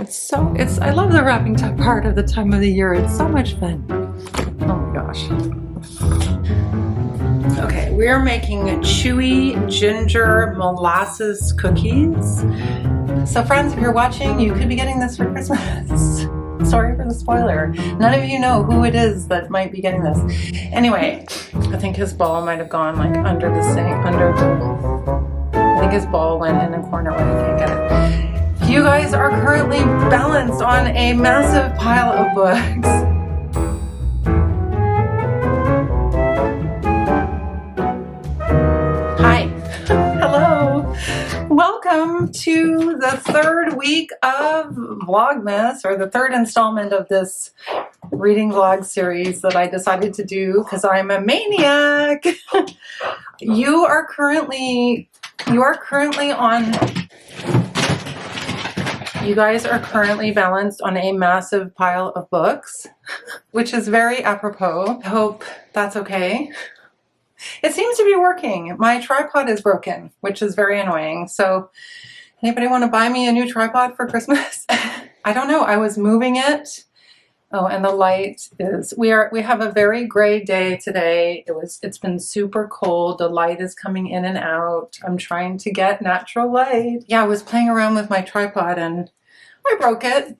I love the wrapping part of the time of the year. It's so much fun. Oh my gosh. Okay, we're making chewy ginger molasses cookies. So friends, if you're watching, you could be getting this for Christmas. Sorry for the spoiler. None of you know who it is that might be getting this. Anyway, I think his ball might have gone like under the sink, I think his ball went in a corner where he can't get it. You guys are currently balanced on a massive pile of books. Hi. Hello. Welcome to the third week of Vlogmas, or the third installment of this reading vlog series that I decided to do because I'm a maniac. You are currently on... You guys are currently balanced on a massive pile of books, which is very apropos. I hope that's okay. It seems to be working. My tripod is broken, which is very annoying. So anybody want to buy me a new tripod for Christmas? I don't know. I was moving it. Oh, and the light is, we have a very gray day today. It's been super cold. The light is coming in and out. I'm trying to get natural light. Yeah, I was playing around with my tripod and I broke it.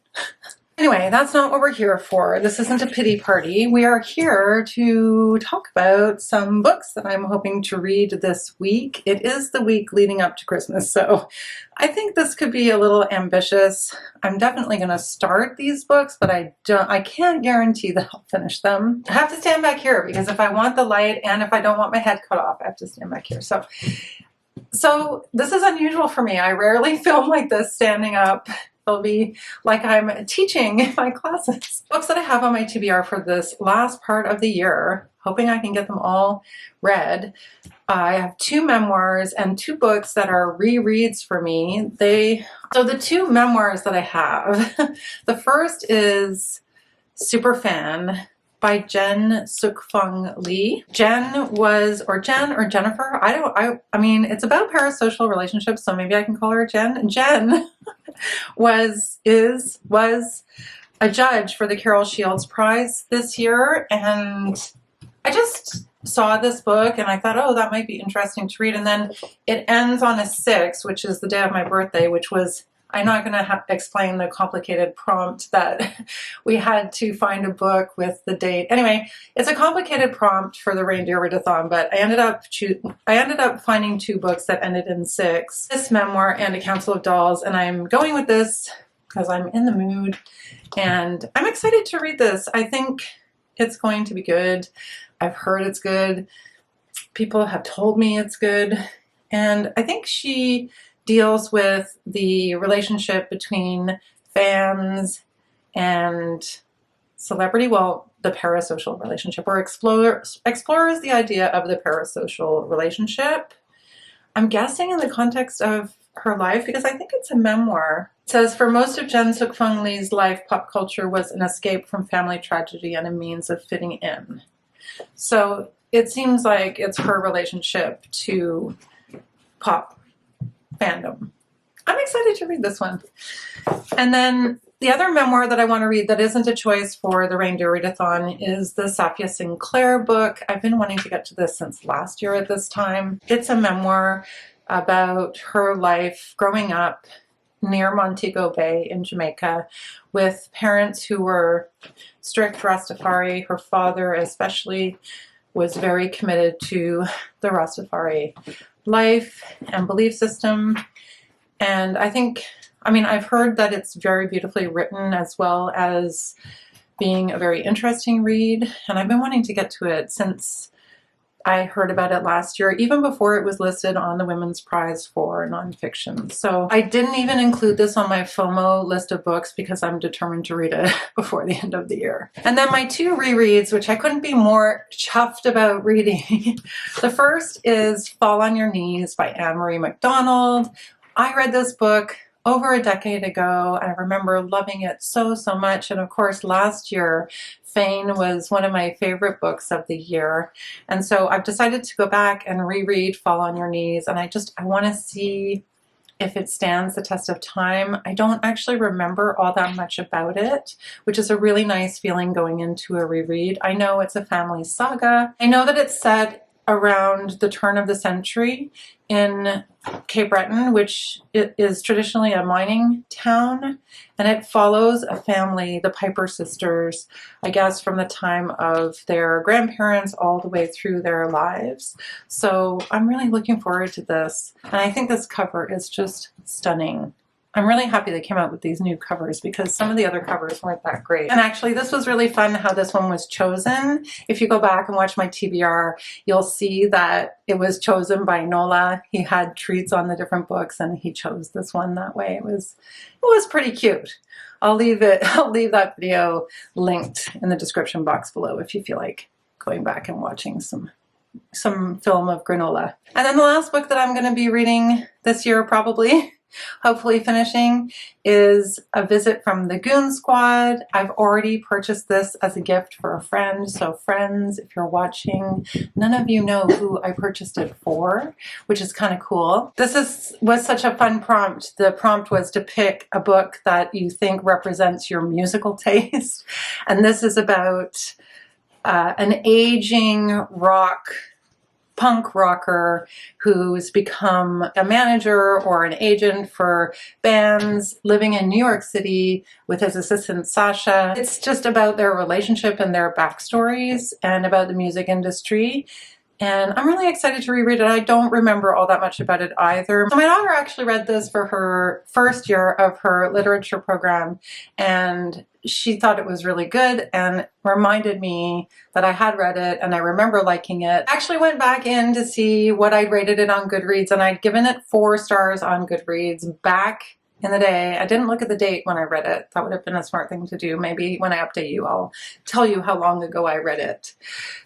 Anyway, that's not what we're here for. This isn't a pity party. We are here to talk about some books that I'm hoping to read this week. It is the week leading up to Christmas, so I think this could be a little ambitious. I'm definitely going to start these books, but I can't guarantee that I'll finish them. I have to stand back here because if I want the light and if I don't want my head cut off, I have to stand back here. So this is unusual for me. I rarely film like this standing up. It'll be like I'm teaching in my classes. Books that I have on my TBR for this last part of the year, hoping I can get them all read. I have 2 memoirs and 2 books that are rereads for me. So the 2 memoirs that I have, the first is Superfan by Jen Sookfong Lee. Jen or Jennifer, I mean, it's about parasocial relationships, so maybe I can call her Jen. Jen was a judge for the Carol Shields Prize this year, and I just saw this book and I thought, oh, that might be interesting to read. And then it ends on a 6, which is the day of my birthday, which was, I'm not going to explain the complicated prompt that we had to find a book with the date. Anyway, it's a complicated prompt for the reindeer readathon, but I ended up finding 2 books that ended in 6. This memoir and A Council of Dolls, and I'm going with this because I'm in the mood and I'm excited to read this. I think it's going to be good. I've heard it's good. People have told me it's good. And I think she deals with the relationship between fans and celebrity, well, the parasocial relationship, or explores the idea of the parasocial relationship. I'm guessing in the context of her life, because I think it's a memoir. It says, for most of Jen Sookfong Lee's life, pop culture was an escape from family tragedy and a means of fitting in. So it seems like it's her relationship to pop fandom. I'm excited to read this one. And then the other memoir that I want to read that isn't a choice for the reindeer readathon is the Safiya Sinclair book. I've been wanting to get to this since last year at this time. It's a memoir about her life growing up near Montego Bay in Jamaica with parents who were strict Rastafari. Her father especially was very committed to the Rastafari life and belief system. And I've heard that it's very beautifully written as well as being a very interesting read. And I've been wanting to get to it since I heard about it last year, even before it was listed on the Women's Prize for Nonfiction. So I didn't even include this on my FOMO list of books because I'm determined to read it before the end of the year. And then my 2 rereads, which I couldn't be more chuffed about reading. The first is Fall on Your Knees by MacDonald. I read this book over a decade ago. I remember loving it so much. And of course, last year, Fane was one of my favorite books of the year. And so I've decided to go back and reread Fall on Your Knees. And I want to see if it stands the test of time. I don't actually remember all that much about it, which is a really nice feeling going into a reread. I know it's a family saga. I know that it's set around the turn of the century in Cape Breton, which is traditionally a mining town, and it follows a family, the Piper sisters, I guess from the time of their grandparents all the way through their lives. So I'm really looking forward to this, and I think this cover is just stunning. I'm really happy they came out with these new covers because some of the other covers weren't that great. And actually, this was really fun how this one was chosen. If you go back and watch my TBR, you'll see that it was chosen by Nola. He had treats on the different books and he chose this one that way. It was pretty cute. I'll leave that video linked in the description box below if you feel like going back and watching some film of granola. And then the last book that I'm going to be reading this year, probably, hopefully finishing, is A Visit from the Goon Squad. I've already purchased this as a gift for a friend. So friends, if you're watching, none of you know who I purchased it for, which is kind of cool. This was such a fun prompt. The prompt was to pick a book that you think represents your musical taste. And this is about an aging punk rocker who's become a manager or an agent for bands living in New York City with his assistant Sasha. It's just about their relationship and their backstories and about the music industry. And I'm really excited to reread it. I don't remember all that much about it either. So my daughter actually read this for her first year of her literature program, and she thought it was really good and reminded me that I had read it and I remember liking it. I actually went back in to see what I'd rated it on Goodreads, and I'd given it 4 stars on Goodreads back in the day. I didn't look at the date when I read it. That would have been a smart thing to do. Maybe when I update you, I'll tell you how long ago I read it.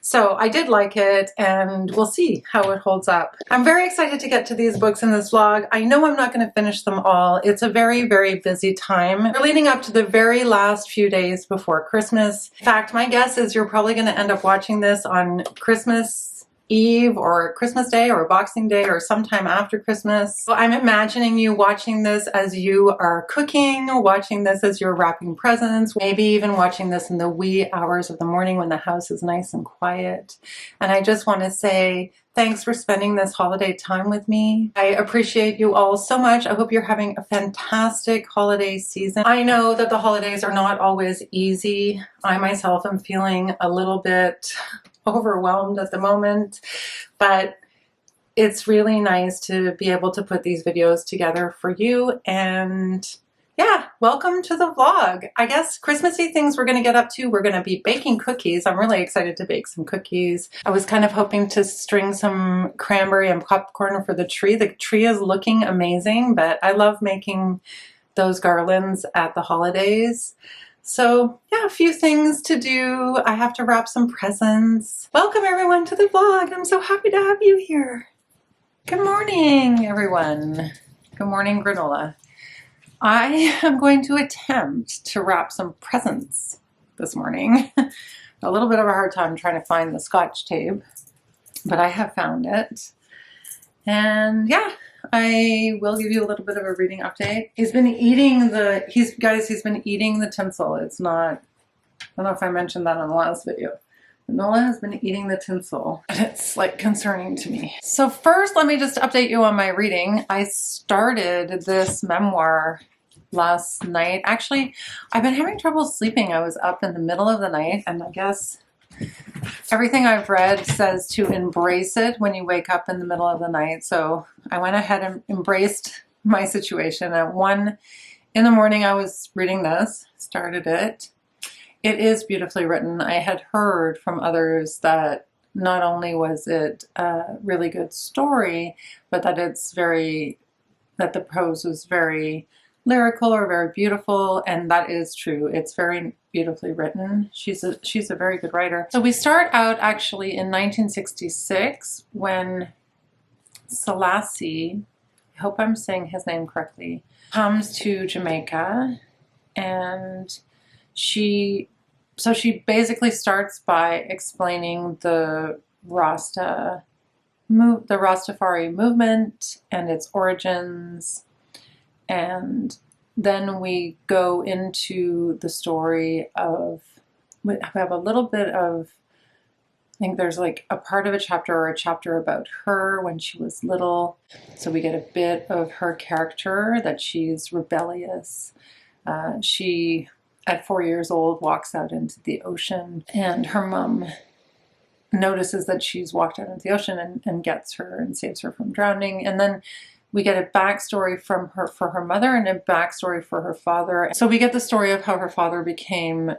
So I did like it, and we'll see how it holds up. I'm very excited to get to these books in this vlog. I know I'm not going to finish them all. It's a very, very busy time. We're leading up to the very last few days before Christmas. In fact, my guess is you're probably going to end up watching this on Christmas Eve or Christmas Day or Boxing Day or sometime after Christmas. So I'm imagining you watching this as you are cooking, watching this as you're wrapping presents, maybe even watching this in the wee hours of the morning when the house is nice and quiet. And I just want to say thanks for spending this holiday time with me. I appreciate you all so much. I hope you're having a fantastic holiday season. I know that the holidays are not always easy. I myself am feeling a little bit overwhelmed at the moment, but it's really nice to be able to put these videos together for you. And yeah, welcome to the vlog. I guess Christmassy things we're going to get up to. We're going to be baking cookies. I'm really excited to bake some cookies. I was kind of hoping to string some cranberry and popcorn for the tree. The tree is looking amazing, but I love making those garlands at the holidays. So yeah, a few things to do. I have to wrap some presents. Welcome everyone to the vlog. I'm so happy to have you here. Good morning, everyone. Good morning, granola. I am going to attempt to wrap some presents this morning. A little bit of a hard time trying to find the Scotch tape, but I have found it. And yeah, I will give you a little bit of a reading update. He's been eating he's been eating the tinsel. It's not, I don't know if I mentioned that in the last video. Nola has been eating the tinsel, and it's like concerning to me. So first, let me just update you on my reading. I started this memoir last night. Actually, I've been having trouble sleeping. I was up in the middle of the night, and I guess everything I've read says to embrace it when you wake up in the middle of the night. So I went ahead and embraced my situation. At 1 in the morning, I was reading this, started it. It is beautifully written. I had heard from others that not only was it a really good story, but that that the prose was very lyrical or very beautiful, and that is true. It's very beautifully written. She's a very good writer. So we start out actually in 1966 when Selassie, I hope I'm saying his name correctly, comes to Jamaica, and she basically starts by explaining the Rastafari movement and its origins. And then we go into the story of, we have a little bit of, I think there's like a part of a chapter or a chapter about her when she was little. So we get a bit of her character, that she's rebellious. She, at 4 years old, walks out into the ocean, and her mom notices that she's walked out into the ocean and gets her and saves her from drowning. And then we get a backstory from her for her mother and a backstory for her father. So we get the story of how her father became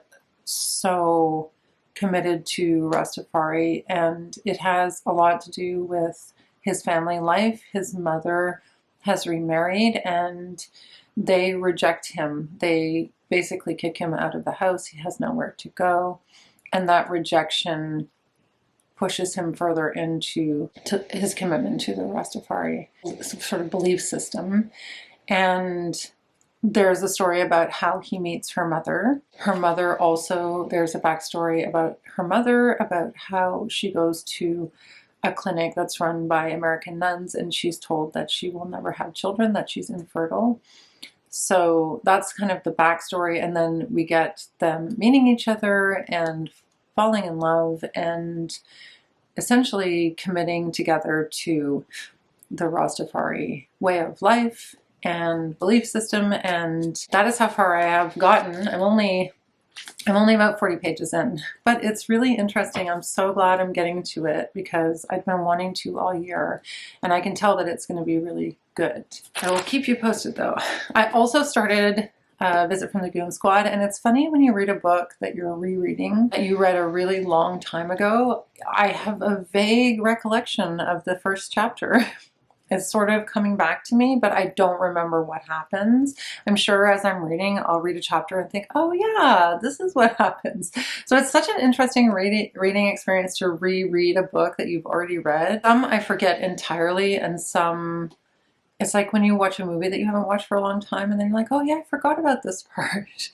so committed to Rastafari, and it has a lot to do with his family life. His mother has remarried and they reject him. They basically kick him out of the house. He has nowhere to go, and that rejection pushes him further into his commitment to the Rastafari sort of belief system. And there's a story about how he meets her mother. Her mother also, there's a backstory about her mother, about how she goes to a clinic that's run by American nuns, and she's told that she will never have children, that she's infertile. So that's kind of the backstory. And then we get them meeting each other and falling in love and essentially committing together to the Rastafari way of life and belief system. And that is how far I have gotten. I'm only about 40 pages in, but it's really interesting. I'm so glad I'm getting to it because I've been wanting to all year, and I can tell that it's going to be really good. I will keep you posted though. I also started Visit from the Goon Squad, and it's funny when you read a book that you're rereading that you read a really long time ago. I have a vague recollection of the first chapter. It's sort of coming back to me, but I don't remember what happens. I'm sure as I'm reading, I'll read a chapter and think, oh yeah, this is what happens. So it's such an interesting reading experience to reread a book that you've already read. Some I forget entirely, and some, it's like when you watch a movie that you haven't watched for a long time and then you're like, oh yeah, I forgot about this part.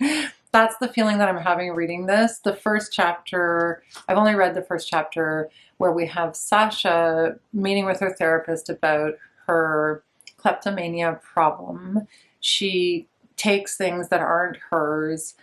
That's the feeling that I'm having reading this. The first chapter, I've only read the first chapter, where we have Sasha meeting with her therapist about her kleptomania problem. She takes things that aren't hers,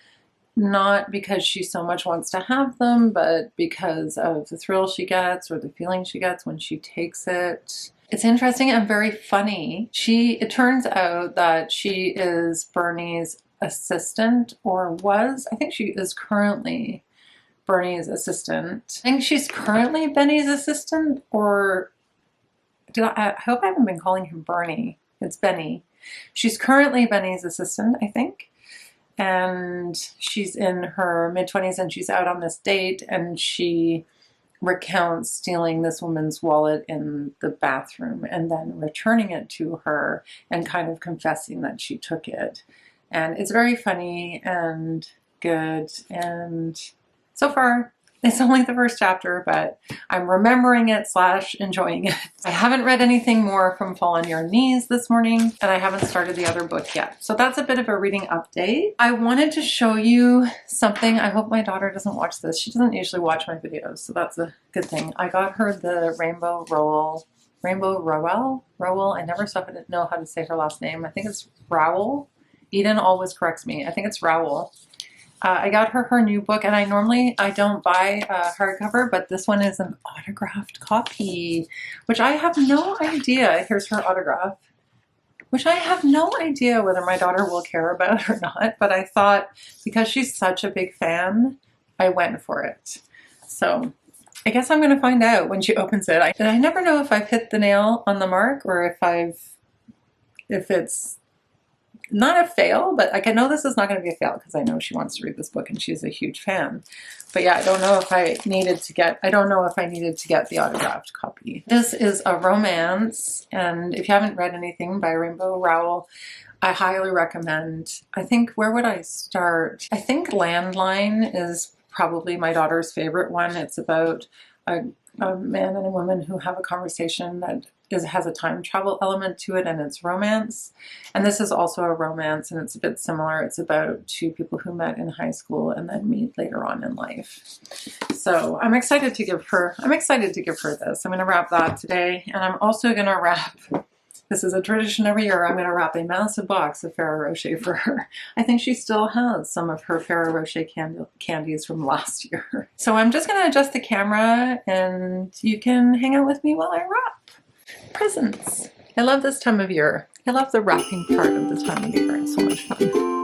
not because she so much wants to have them, but because of the thrill she gets or the feeling she gets when she takes it. It's interesting and very funny. It turns out that she is Bernie's assistant, or was. I think she is currently Bernie's assistant. I think she's currently Benny's assistant, or I hope I haven't been calling him Bernie. It's Benny. She's currently Benny's assistant, I think. And she's in her mid-20s and she's out on this date, and she recounts stealing this woman's wallet in the bathroom and then returning it to her and kind of confessing that she took it. And it's very funny and good, and so far it's only the first chapter, but I'm remembering it / enjoying it. I haven't read anything more from Fall on Your Knees this morning, and I haven't started the other book yet. So that's a bit of a reading update. I wanted to show you something. I hope my daughter doesn't watch this. She doesn't usually watch my videos, so that's a good thing. I got her the Rainbow Rowell. I never know how to say her last name. I think it's Rowell. Eden always corrects me. I think it's Rowell. I got her new book, and I don't buy hardcover, but this one is an autographed copy, which I have no idea. Here's her autograph, which I have no idea whether my daughter will care about or not, but I thought because she's such a big fan, I went for it. So I guess I'm going to find out when she opens it. I never know if I've hit the nail on the mark or if it's not a fail, but like I know this is not going to be a fail because I know she wants to read this book and she's a huge fan. But yeah, I don't know if I needed to get the autographed copy. This is a romance, and if you haven't read anything by Rainbow Rowell, I highly recommend. I think, where would I start? I think Landline is probably my daughter's favorite one. It's about a man and a woman who have a conversation that has a time travel element to it, and it's romance. And this is also a romance, and it's a bit similar. It's about two people who met in high school and then meet later on in life. So I'm excited to give her this. I'm going to wrap that today, and I'm also going to wrap This is a tradition every year. I'm going to wrap a massive box of Ferrero Rocher for her. I think she still has some of her Ferrero Rocher candies from last year. So I'm just going to adjust the camera and you can hang out with me while I wrap presents. I love this time of year. I love the wrapping part of this time of year. It's so much fun.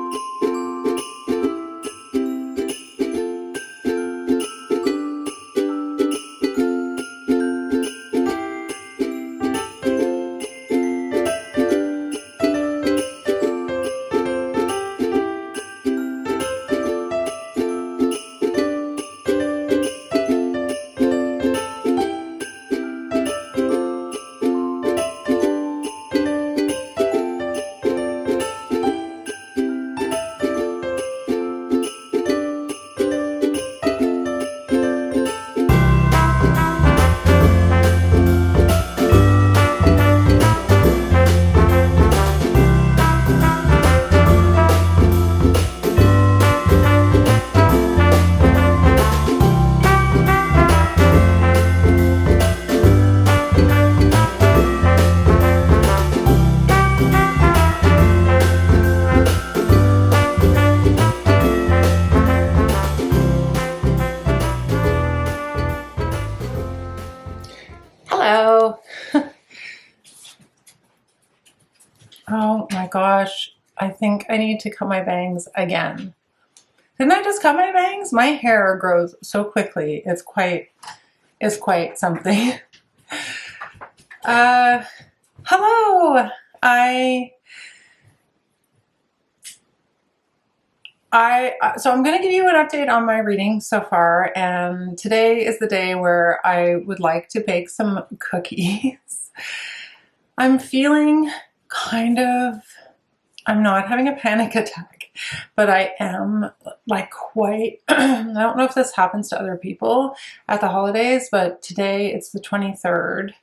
Hello. Oh my gosh. I think I need to cut my bangs again. Didn't I just cut my bangs? My hair grows so quickly. It's quite something. Hello. So I'm going to give you an update on my reading so far, and today is the day where I would like to bake some cookies. I'm feeling kind of, I'm not having a panic attack, but I am like quite, I don't know if this happens to other people at the holidays, but today it's the 23rd.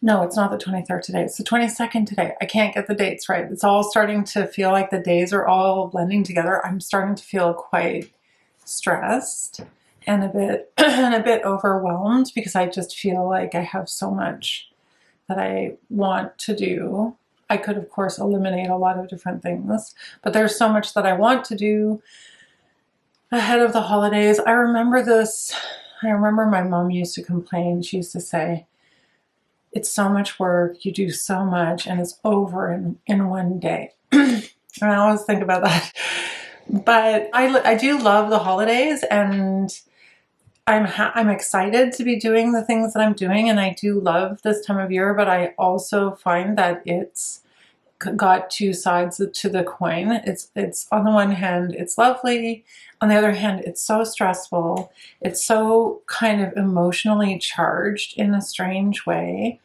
No, it's not the 23rd today. It's the 22nd today. I can't get the dates right. It's all starting to feel like the days are all blending together. I'm starting to feel quite stressed and a bit overwhelmed because I just feel like I have so much that I want to do. I could, of course, eliminate a lot of different things, but there's so much that I want to do ahead of the holidays. I remember my mom used to complain. She used to say, it's so much work, you do so much, and it's over in one day. And I always think about that. But I do love the holidays, and I'm excited to be doing the things that I'm doing, and I do love this time of year, but I also find that it's got two sides to the coin. It's on the one hand, it's lovely. On the other hand, it's so stressful. It's so kind of emotionally charged in a strange way.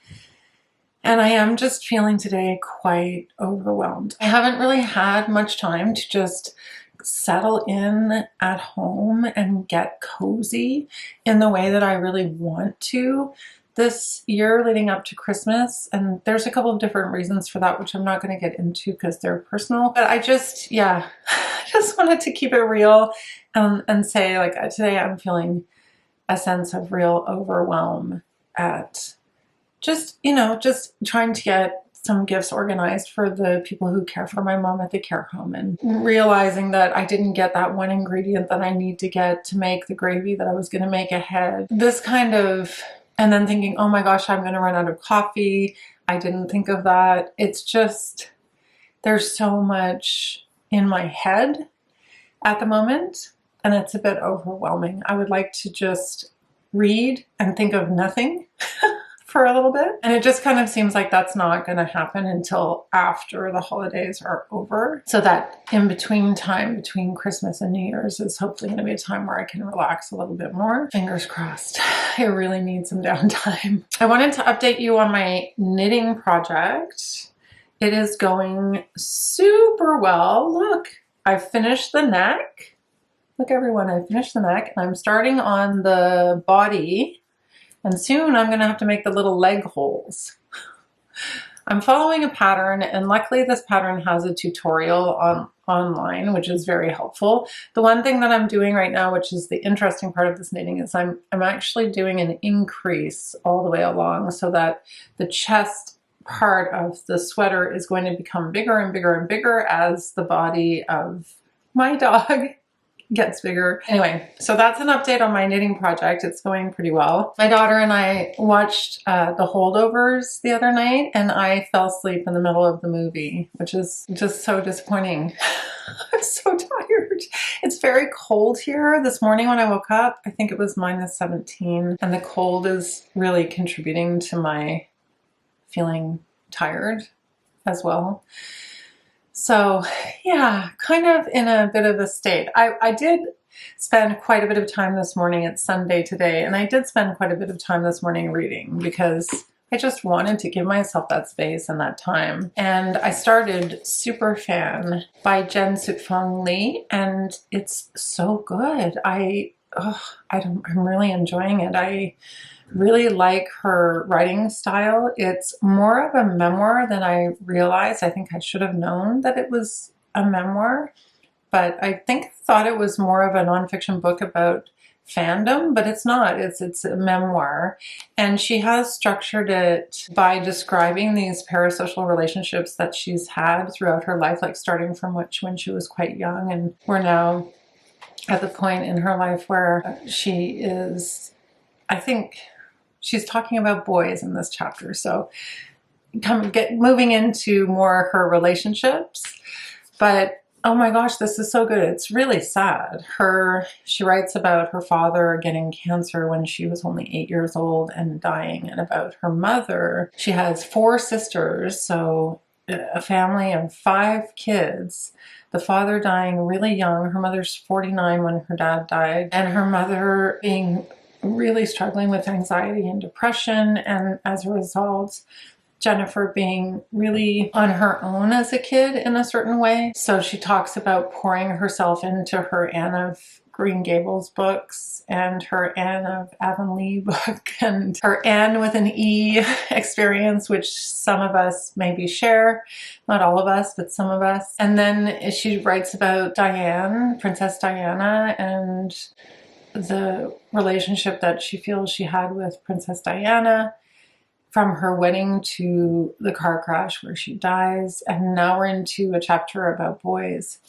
And I am just feeling today quite overwhelmed. I haven't really had much time to just settle in at home and get cozy in the way that I really want to this year leading up to Christmas. And there's a couple of different reasons for that, which I'm not going to get into because they're personal. But I just wanted to keep it real and say, like, today I'm feeling a sense of real overwhelm at just trying to get some gifts organized for the people who care for my mom at the care home, and realizing that I didn't get that one ingredient that I need to get to make the gravy that I was going to make ahead. This kind of, and then thinking, oh my gosh, I'm going to run out of coffee. I didn't think of that. It's just, there's so much in my head at the moment, and it's a bit overwhelming. I would like to just read and think of nothing for a little bit. And it just kind of seems like that's not going to happen until after the holidays are over. So that in between time between Christmas and New Year's is hopefully going to be a time where I can relax a little bit more. Fingers crossed. I really need some downtime. I wanted to update you on my knitting project. It is going super well. Look, I finished the neck. Look everyone, I finished the neck and I'm starting on the body. And soon I'm going to have to make the little leg holes. I'm following a pattern, and luckily this pattern has a tutorial online, which is very helpful. The one thing that I'm doing right now, which is the interesting part of this knitting, is I'm actually doing an increase all the way along so that the chest part of the sweater is going to become bigger and bigger and bigger as the body of my dog gets bigger. Anyway, so that's an update on my knitting project. It's going pretty well. My daughter and I watched The Holdovers the other night, and I fell asleep in the middle of the movie, which is just so disappointing. I'm so tired. It's very cold here. This morning when I woke up, I think it was -17, and the cold is really contributing to my feeling tired as well. So yeah, kind of in a bit of a state. I did spend quite a bit of time this morning. It's Sunday today, and I did spend quite a bit of time this morning reading because I just wanted to give myself that space and that time. And I started Superfan by Jen Sookfong Lee, and it's so good. I'm really enjoying it. I really like her writing style. It's more of a memoir than I realized. I think I should have known that it was a memoir, but I thought it was more of a nonfiction book about fandom, but it's not. It's a memoir, and she has structured it by describing these parasocial relationships that she's had throughout her life, like starting from when she was quite young, and we're now at the point in her life where she is, I think she's talking about boys in this chapter. So moving into more her relationships. But oh my gosh, this is so good. It's really sad. She writes about her father getting cancer when she was only 8 years old and dying, and about her mother. She has 4 sisters, so a family of 5 kids. The father dying really young. Her mother's 49 when her dad died, and her mother being really struggling with anxiety and depression, and as a result, Jennifer being really on her own as a kid in a certain way. So she talks about pouring herself into her Anne of Green Gables books and her Anne of Avonlea book and her Anne with an E experience, which some of us maybe share, not all of us, but some of us. And then she writes about Diane, Princess Diana, and the relationship that she feels she had with Princess Diana from her wedding to the car crash where she dies. And now we're into a chapter about boys.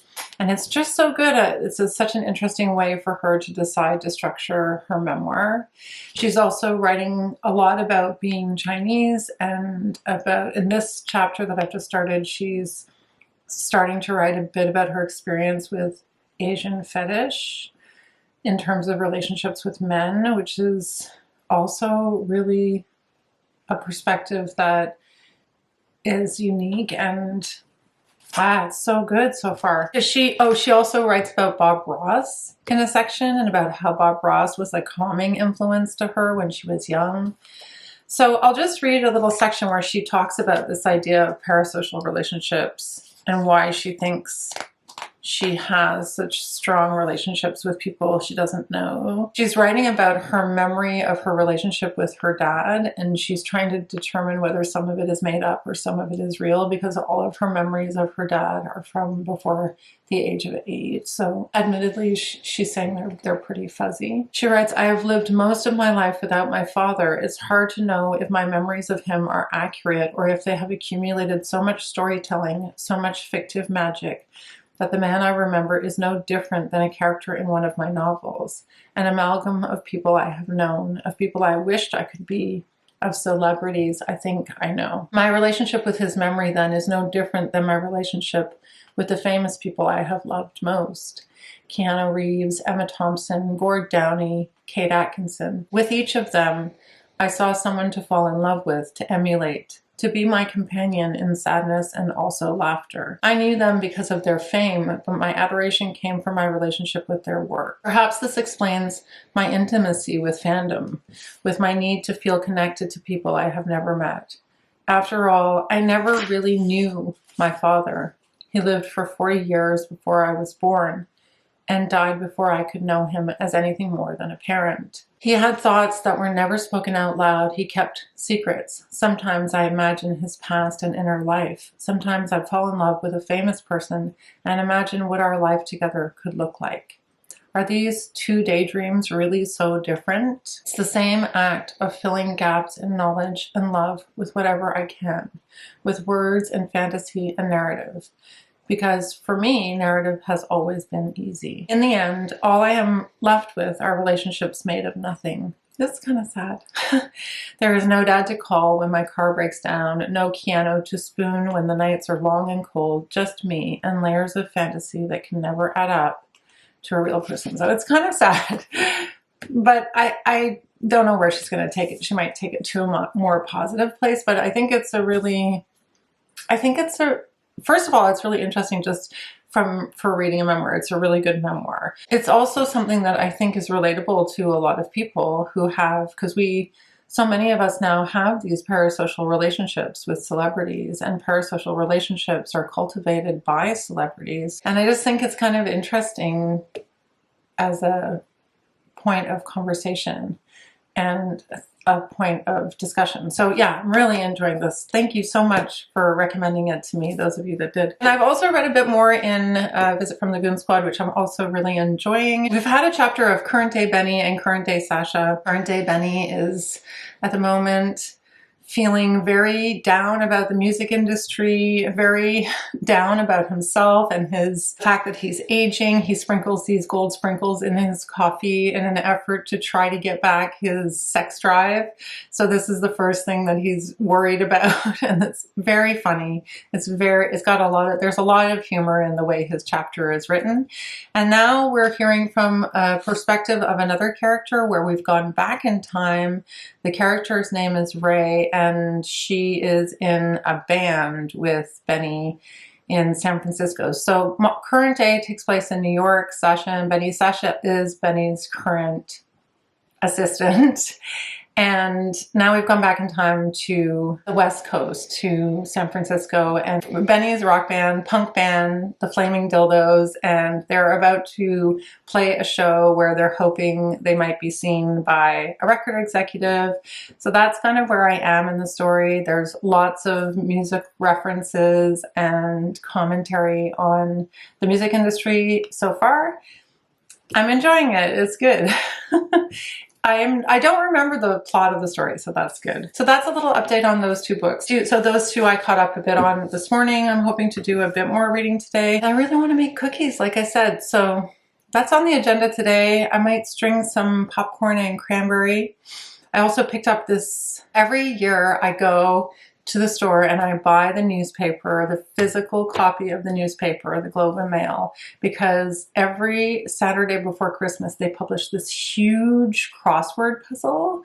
And it's just so good. It's such an interesting way for her to decide to structure her memoir. She's also writing a lot about being Chinese, and in this chapter that I've just started, she's starting to write a bit about her experience with Asian fetish in terms of relationships with men, which is also really a perspective that is unique, and it's so good so far. She also writes about Bob Ross in a section, and about how Bob Ross was a calming influence to her when she was young. So I'll just read a little section where she talks about this idea of parasocial relationships and why she thinks she has such strong relationships with people she doesn't know. She's writing about her memory of her relationship with her dad, and she's trying to determine whether some of it is made up or some of it is real, because all of her memories of her dad are from before the age of 8. So admittedly, she's saying they're pretty fuzzy. She writes, "I have lived most of my life without my father. It's hard to know if my memories of him are accurate or if they have accumulated so much storytelling, so much fictive magic, that the man I remember is no different than a character in one of my novels, an amalgam of people I have known, of people I wished I could be, of celebrities I think I know. My relationship with his memory then is no different than my relationship with the famous people I have loved most. Keanu Reeves, Emma Thompson, Gord Downey, Kate Atkinson. With each of them, I saw someone to fall in love with, to emulate, to be my companion in sadness and also laughter. I knew them because of their fame, but my adoration came from my relationship with their work. Perhaps this explains my intimacy with fandom, with my need to feel connected to people I have never met. After all, I never really knew my father. He lived for 40 years before I was born. and died before I could know him as anything more than a parent. He had thoughts that were never spoken out loud. He kept secrets. Sometimes I imagine his past and inner life. Sometimes I fall in love with a famous person and imagine what our life together could look like. Are these two daydreams really so different? It's the same act of filling gaps in knowledge and love with whatever I can, with words and fantasy and narrative. Because for me, narrative has always been easy. In the end, all I am left with are relationships made of nothing. That's kind of sad. There is no dad to call when my car breaks down, no piano to spoon when the nights are long and cold, just me and layers of fantasy that can never add up to a real person. So it's kind of sad, but I don't know where she's going to take it. She might take it to a more positive place, but I think it's first of all, it's really interesting just for reading a memoir. It's a really good memoir. It's also something that I think is relatable to a lot of people who have, because so many of us now have these parasocial relationships with celebrities, and parasocial relationships are cultivated by celebrities. And I just think it's kind of interesting as a point of conversation and a point of discussion. So yeah, I'm really enjoying this. Thank you so much for recommending it to me, those of you that did. And I've also read a bit more in Visit from the Goon Squad, which I'm also really enjoying. We've had a chapter of current day Benny and current day Sasha. Current day Benny is at the moment feeling very down about the music industry, very down about himself and his fact that he's aging. He sprinkles these gold sprinkles in his coffee in an effort to try to get back his sex drive. So this is the first thing that he's worried about, and it's very funny. There's a lot of humor in the way his chapter is written. And now we're hearing from a perspective of another character where we've gone back in time. The character's name is Ray, and she is in a band with Benny in San Francisco. So current day takes place in New York. Sasha and Benny. Sasha is Benny's current assistant. And now we've gone back in time to the West Coast, to San Francisco, and Benny's rock band, punk band, the Flaming Dildos, and they're about to play a show where they're hoping they might be seen by a record executive. So that's kind of where I am in the story. There's lots of music references and commentary on the music industry so far. I'm enjoying it. It's good. I don't remember the plot of the story, so that's good. So that's a little update on those two books. So those two I caught up a bit on this morning. I'm hoping to do a bit more reading today. I really want to make cookies, like I said, so that's on the agenda today. I might string some popcorn and cranberry. I also picked up this, every year I go to the store and I buy the newspaper, the physical copy of the newspaper, the Globe and Mail, because every Saturday before Christmas they publish this huge crossword puzzle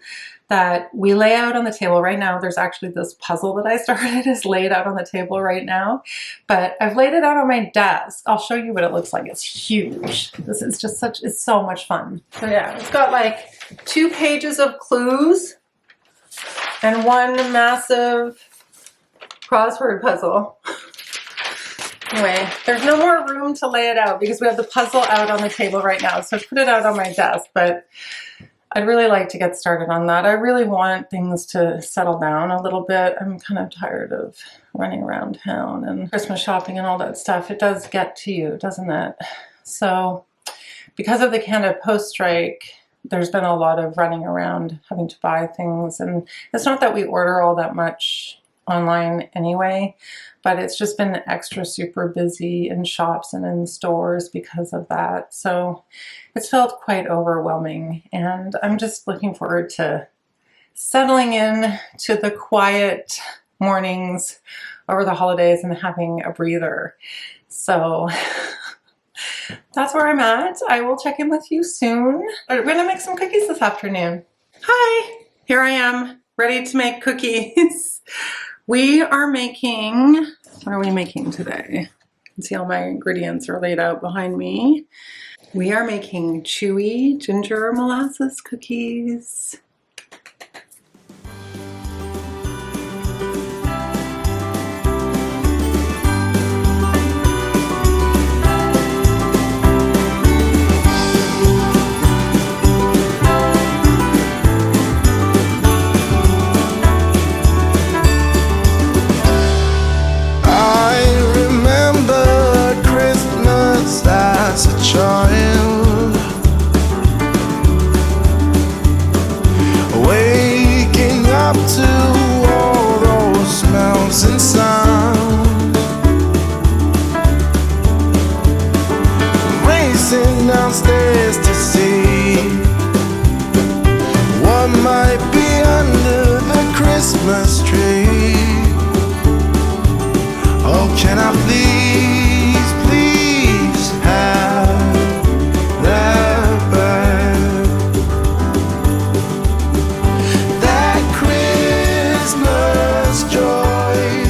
that we lay out on the table right now. There's actually this puzzle that I started is laid out on the table right now, but I've laid it out on my desk. I'll show you what it looks like. It's huge. This is just it's so much fun. So yeah, it's got like 2 pages of clues and one massive crossword puzzle. Anyway, there's no more room to lay it out because we have the puzzle out on the table right now. So I put it out on my desk, but I'd really like to get started on that. I really want things to settle down a little bit. I'm kind of tired of running around town and Christmas shopping and all that stuff. It does get to you, doesn't it? So because of the Canada Post strike, there's been a lot of running around having to buy things. And it's not that we order all that much online anyway, but it's just been extra super busy in shops and in stores because of that. So it's felt quite overwhelming, and I'm just looking forward to settling in to the quiet mornings over the holidays and having a breather. So that's where I'm at. I will check in with you soon. We're gonna make some cookies this afternoon. Hi, here I am, ready to make cookies. We are making, what are we making today? You can see all my ingredients are laid out behind me. We are making chewy ginger molasses cookies. as a child, waking up to all those smells and sounds, racing downstairs to see what might be under the Christmas tree. Oh, can I please, please have that back? That Christmas joy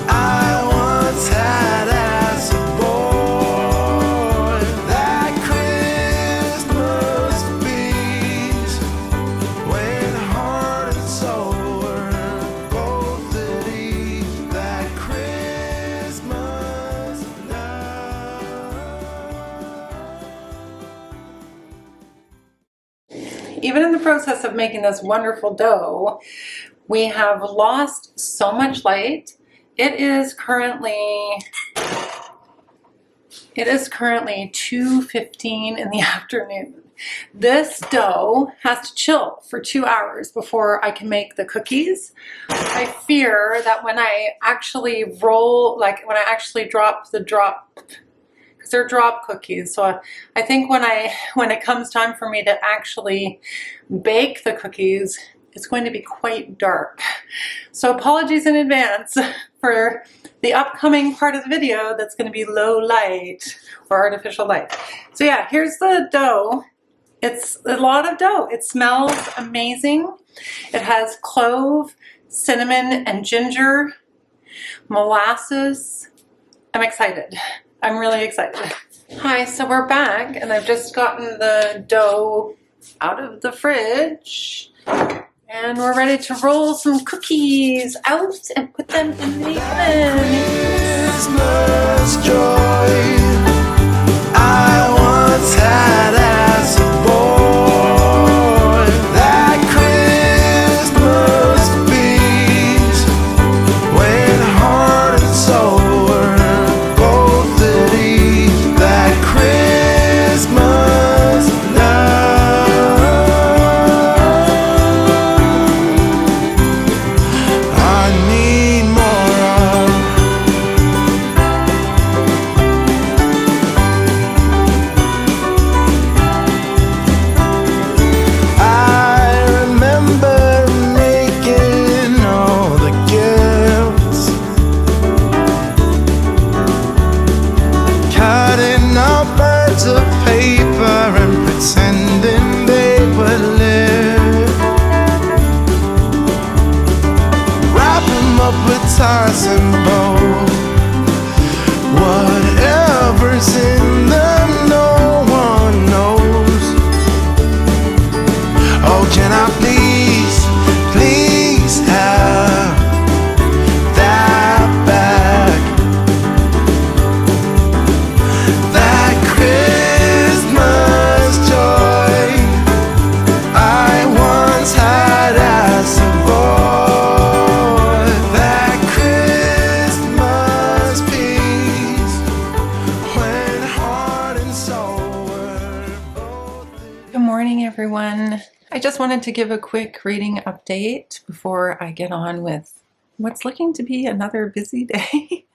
I once had as a boy. That Christmas peace when heart and soul were both at ease. That Christmas love. Even in the process of making this wonderful dough, we have lost so much light. It is currently 2:15 in the afternoon. This dough has to chill for 2 hours before I can make the cookies. I fear that when I actually roll, like when I actually drop, because they're drop cookies, so I think when it comes time for me to actually bake the cookies, it's going to be quite dark. So apologies in advance for the upcoming part of the video that's going to be low light or artificial light. So yeah, here's the dough. It's a lot of dough. It smells amazing. It has clove, cinnamon, and ginger, molasses. I'm excited. I'm really excited. Hi, so we're back and I've just gotten the dough out of the fridge and we're ready to roll some cookies out and put them in the oven. Christmas joy I once had as a boy. That Christmas peace when heart and soul were both at ease. That Christmas love I need more of. I remember making all the gifts, cutting out birds of paper and pretending they would live, wrap 'em up with ties and bows. Whatever's in them, no one knows. Oh, can I please, please have that back? That Christmas joy I once had as a boy. That Christmas peace when heart and soul were both. Good morning, everyone. I just wanted to give a quick reading update before I get on with what's looking to be another busy day.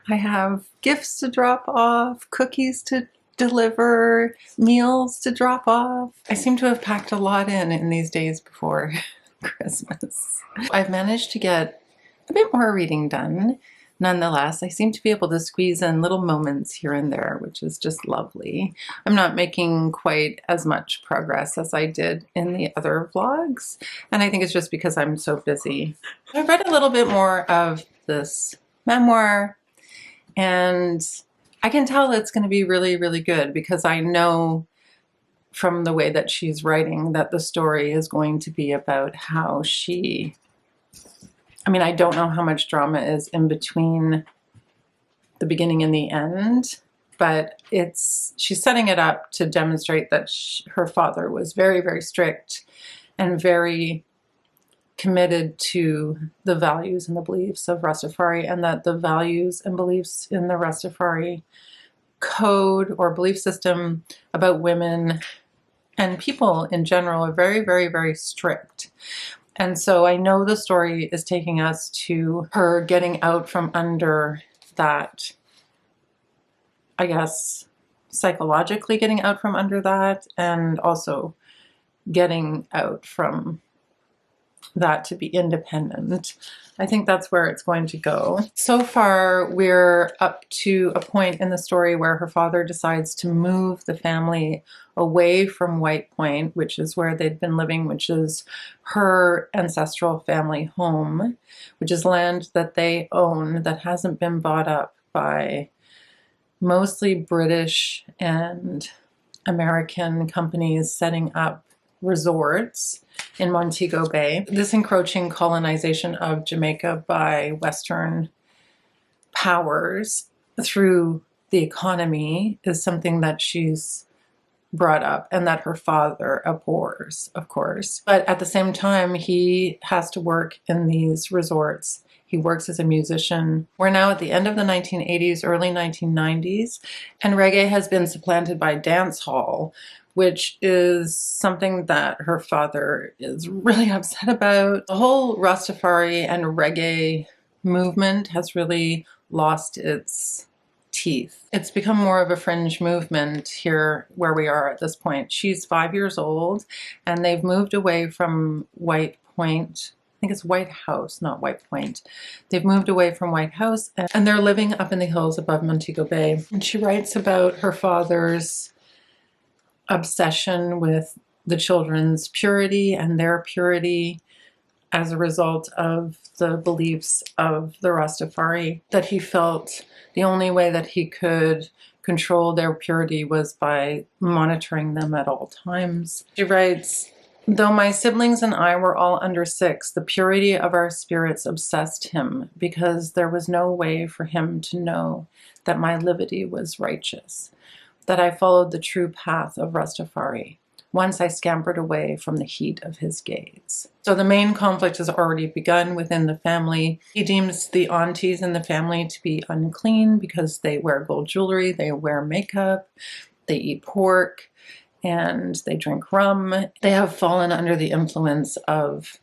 I have gifts to drop off, cookies to deliver, meals to drop off. I seem to have packed a lot in these days before Christmas. I've managed to get a bit more reading done. Nonetheless, I seem to be able to squeeze in little moments here and there, which is just lovely. I'm not making quite as much progress as I did in the other vlogs, and I think it's just because I'm so busy. I've read a little bit more of this memoir, and I can tell it's going to be really, really good because I know from the way that she's writing that the story is going to be about how she... I mean, I don't know how much drama is in between the beginning and the end, but she's setting it up to demonstrate that her father was very, very strict and very committed to the values and the beliefs of Rastafari, and that the values and beliefs in the Rastafari code or belief system about women and people in general are very, very, very strict. And so I know the story is taking us to her getting out from under that, I guess, psychologically getting out from under that, and also getting out from that to be independent. I think that's where it's going to go. So far, we're up to a point in the story where her father decides to move the family away from White Point, which is where they'd been living, which is her ancestral family home, which is land that they own that hasn't been bought up by mostly British and American companies setting up resorts in Montego Bay. This encroaching colonization of Jamaica by Western powers through the economy is something that she's brought up and that her father abhors, of course. But at the same time, he has to work in these resorts. He works as a musician. We're now at the end of the 1980s, early 1990s, and reggae has been supplanted by dance hall, which is something that her father is really upset about. The whole Rastafari and reggae movement has really lost its teeth. It's become more of a fringe movement here where we are at this point. She's 5 years old, and they've moved away from White Point. I think it's White House, not White Point. They've moved away from White House, and they're living up in the hills above Montego Bay. And she writes about her father's obsession with the children's purity and their purity as a result of the beliefs of the Rastafari, that he felt the only way that he could control their purity was by monitoring them at all times. She writes, "Though my siblings and I were all under 6, the purity of our spirits obsessed him because there was no way for him to know that my liberty was righteous, that I followed the true path of Rastafari. Once I scampered away from the heat of his gaze." So the main conflict has already begun within the family. He deems the aunties in the family to be unclean because they wear gold jewelry, they wear makeup, they eat pork, and they drink rum. They have fallen under the influence of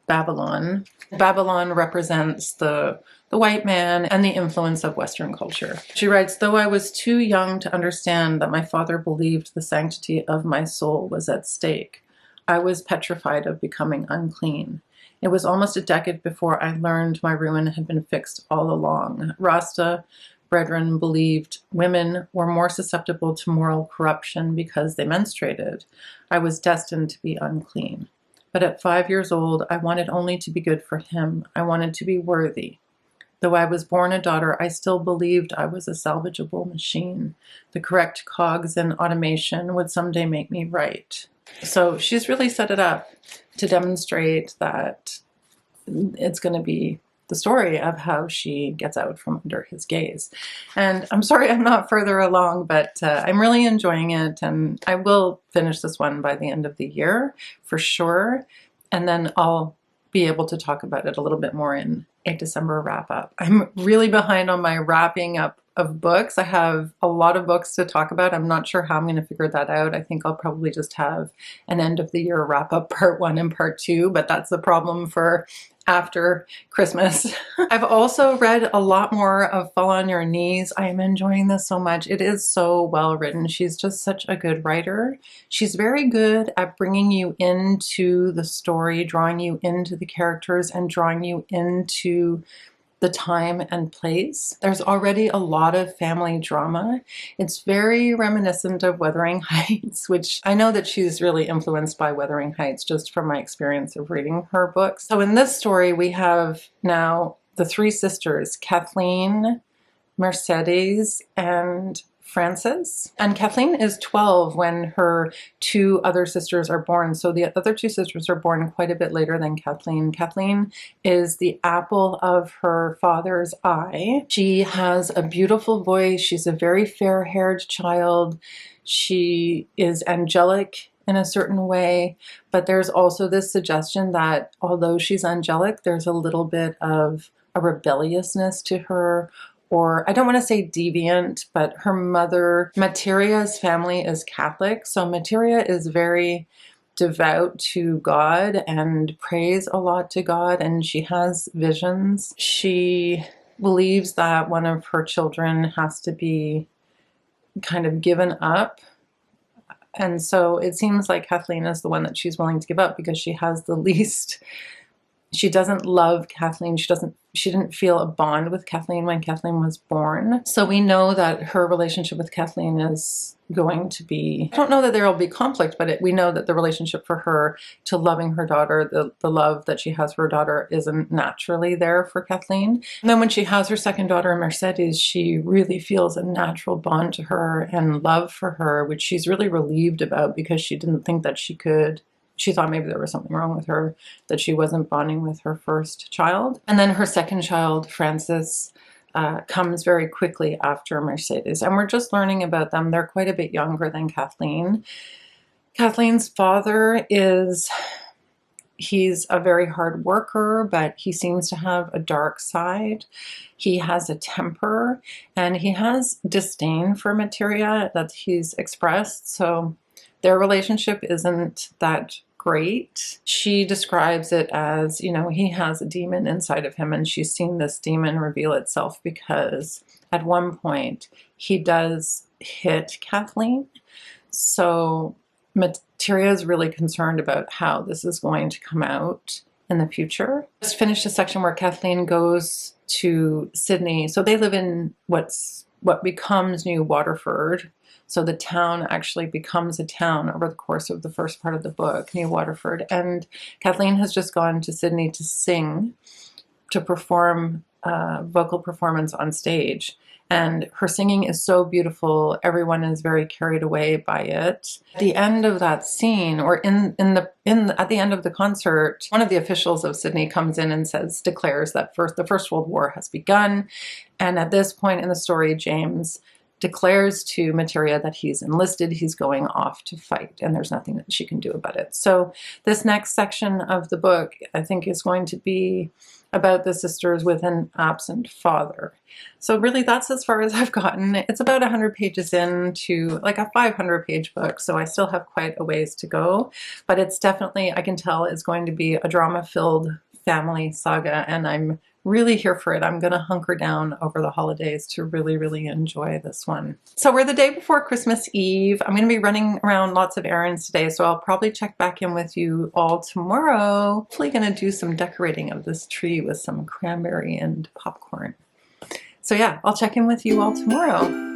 Babylon. Babylon represents the white man and the influence of Western culture. She writes, "Though I was too young to understand that my father believed the sanctity of my soul was at stake, I was petrified of becoming unclean. It was almost a decade before I learned my ruin had been fixed all along. Rasta brethren believed women were more susceptible to moral corruption because they menstruated. I was destined to be unclean. But at 5 years old, I wanted only to be good for him. I wanted to be worthy. Though I was born a daughter, I still believed I was a salvageable machine. The correct cogs in automation would someday make me right." So she's really set it up to demonstrate that it's going to be the story of how she gets out from under his gaze. And I'm sorry I'm not further along, but I'm really enjoying it, and I will finish this one by the end of the year for sure, and then I'll be able to talk about it a little bit more in a December wrap-up. I'm really behind on my wrapping up of books. I have a lot of books to talk about. I'm not sure how I'm going to figure that out. I think I'll probably just have an end of the year wrap-up part 1 and part 2, but that's the problem for after Christmas. I've also read a lot more of Fall on Your Knees. I am enjoying this so much. It is so well written. She's just such a good writer. She's very good at bringing you into the story, drawing you into the characters, and drawing you into the time and place. There's already a lot of family drama. It's very reminiscent of Wuthering Heights, which I know that she's really influenced by Wuthering Heights just from my experience of reading her books. So in this story, we have now the 3 sisters, Kathleen, Mercedes, and Frances. And Kathleen is 12 when her 2 other sisters are born. So the other 2 sisters are born quite a bit later than Kathleen. Kathleen is the apple of her father's eye. She has a beautiful voice. She's a very fair-haired child. She is angelic in a certain way, but there's also this suggestion that although she's angelic, there's a little bit of a rebelliousness to her, or I don't want to say deviant, but her mother, Materia's family is Catholic. So Materia is very devout to God and prays a lot to God, and she has visions. She believes that one of her children has to be kind of given up. And so it seems like Kathleen is the one that she's willing to give up because she has the least. She doesn't love Kathleen. She didn't feel a bond with Kathleen when Kathleen was born. So we know that her relationship with Kathleen is going to be, I don't know that there will be conflict, but we know that the relationship for her to loving her daughter, the love that she has for her daughter isn't naturally there for Kathleen. And then when she has her second daughter, Mercedes, she really feels a natural bond to her and love for her, which she's really relieved about because she didn't think that she could. She thought maybe there was something wrong with her, that she wasn't bonding with her first child. And then her second child, Francis, comes very quickly after Mercedes. And we're just learning about them. They're quite a bit younger than Kathleen. Kathleen's father he's a very hard worker, but he seems to have a dark side. He has a temper, and he has disdain for Materia that he's expressed. So their relationship isn't that great. She describes it as, he has a demon inside of him, and she's seen this demon reveal itself because at one point he does hit Kathleen. So Materia is really concerned about how this is going to come out in the future. Just finished a section where Kathleen goes to Sydney. So they live in what becomes New Waterford. So the town actually becomes a town over the course of the first part of the book, New Waterford. And Kathleen has just gone to Sydney to sing, to perform vocal performance on stage. And her singing is so beautiful. Everyone is very carried away by it. At the end of that scene, or at the end of the concert, one of the officials of Sydney comes in and declares that the First World War has begun. And at this point in the story, James declares to Materia that he's enlisted, he's going off to fight, and there's nothing that she can do about it. So this next section of the book, I think, is going to be about the sisters with an absent father. So really that's as far as I've gotten. It's about 100 pages into like a 500-page book, so I still have quite a ways to go, but it's definitely, I can tell, is going to be a drama-filled family saga, and I'm really here for it. I'm going to hunker down over the holidays to really, really enjoy this one. So we're the day before Christmas Eve. I'm going to be running around lots of errands today, so I'll probably check back in with you all tomorrow. Hopefully going to do some decorating of this tree with some cranberry and popcorn. So yeah, I'll check in with you all tomorrow.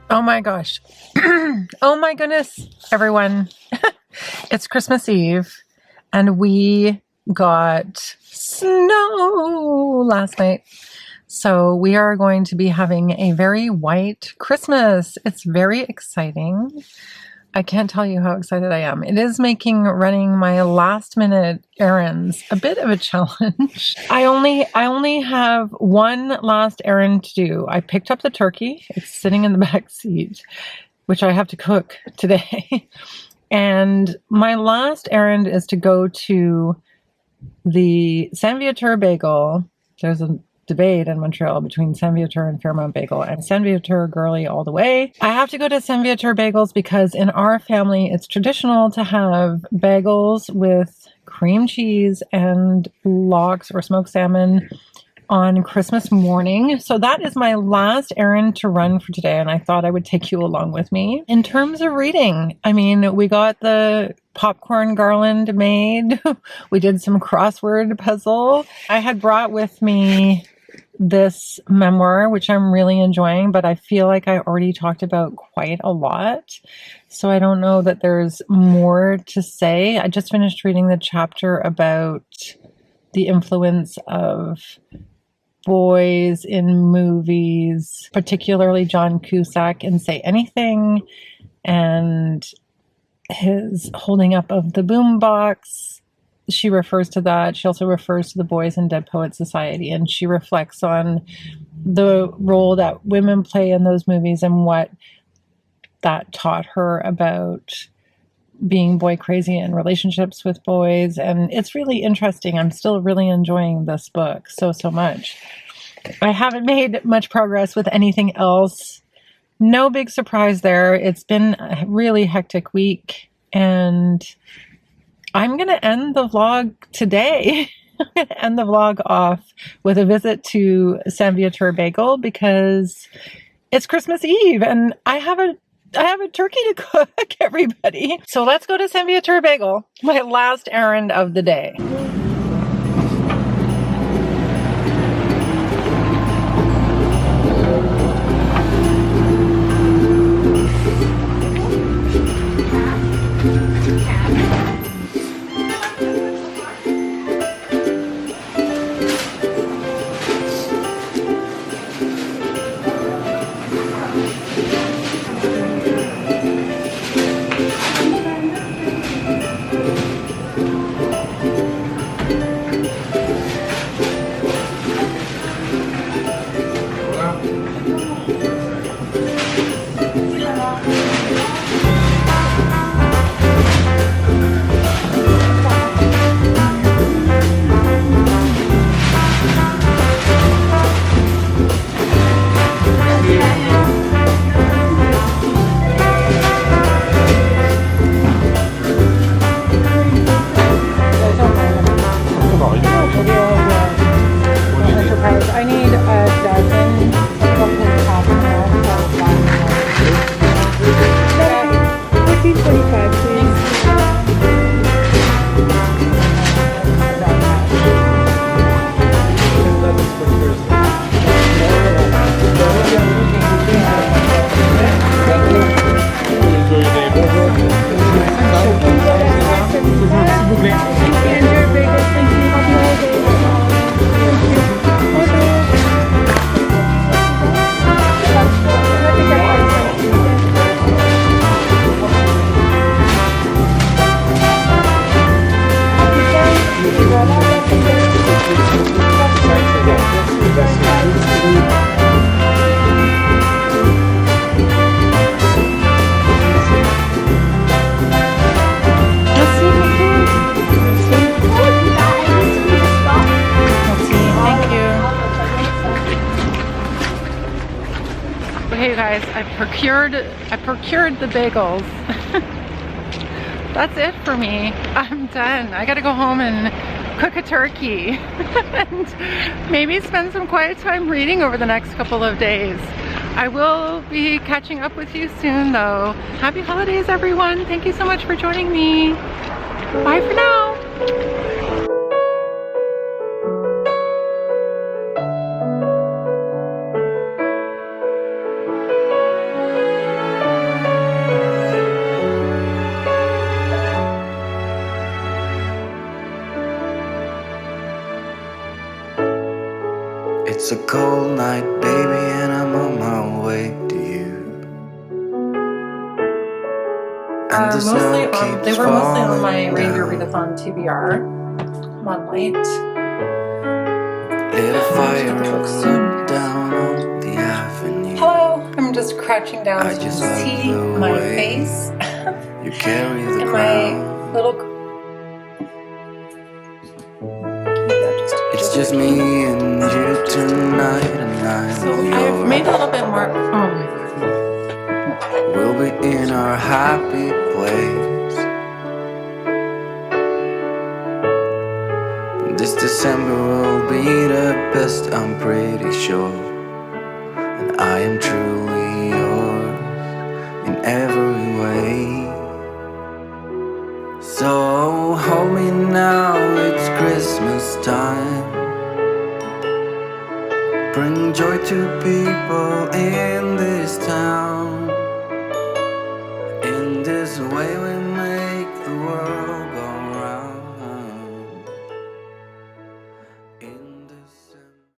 Oh my gosh. Oh my goodness, everyone. It's Christmas Eve and we got snow last night. So we are going to be having a very white Christmas. It's very exciting. I can't tell you how excited I am. It is making running my last minute errands a bit of a challenge. I only have one last errand to do. I picked up the turkey. It's sitting in the back seat, which I have to cook today. And my last errand is to go to the Saint-Viateur Bagel. There's a debate in Montreal between Saint-Viateur and Fairmont Bagel, and Saint-Viateur girly all the way. I have to go to Saint-Viateur Bagels because in our family it's traditional to have bagels with cream cheese and lox or smoked salmon on Christmas morning. So that is my last errand to run for today, and I thought I would take you along with me. In terms of reading, I mean, we got the popcorn garland made. We did some crossword puzzle. I had brought with me this memoir, which I'm really enjoying, but I feel like I already talked about quite a lot. So I don't know that there's more to say. I just finished reading the chapter about the influence of boys in movies, particularly John Cusack in Say Anything, and his holding up of the boombox. She refers to that. She also refers to the boys in Dead Poets Society, and she reflects on the role that women play in those movies and what that taught her about being boy crazy in relationships with boys. And it's really interesting. I'm still really enjoying this book so much. I haven't made much progress with anything else. No big surprise there. It's been a really hectic week, and I'm going to end the vlog today. I'm going to end the vlog off with a visit to Saint-Viateur Bagel because it's Christmas Eve and I have a turkey to cook, everybody. So let's go to Saint-Viateur Bagel, my last errand of the day. I need a dozen $14.45, please. Okay, you guys, I procured the bagels. That's it for me. I'm done. I gotta go home and cook a turkey and maybe spend some quiet time reading over the next couple of days. I will be catching up with you soon though. Happy holidays, everyone. Thank you so much for joining me. Bye for now. tonight, baby, and I'm on my way to you. And the snow They keeps were mostly on my falling reindeer down. readathon TBR. Come on, light. Lit a fire Check the books roll soon. up down on the avenue. Hello, I'm just crouching down I so you just can love see the my way face you carry the and crown. my little. It's just me and you tonight, and I So know I've you're. made a little bit more. Oh my god. We'll be in our happy place. This December will be the best, I'm pretty sure. And I am truly yours in every way. So hold me now, it's Christmas time. Bring joy to people in this town. In this way we make the world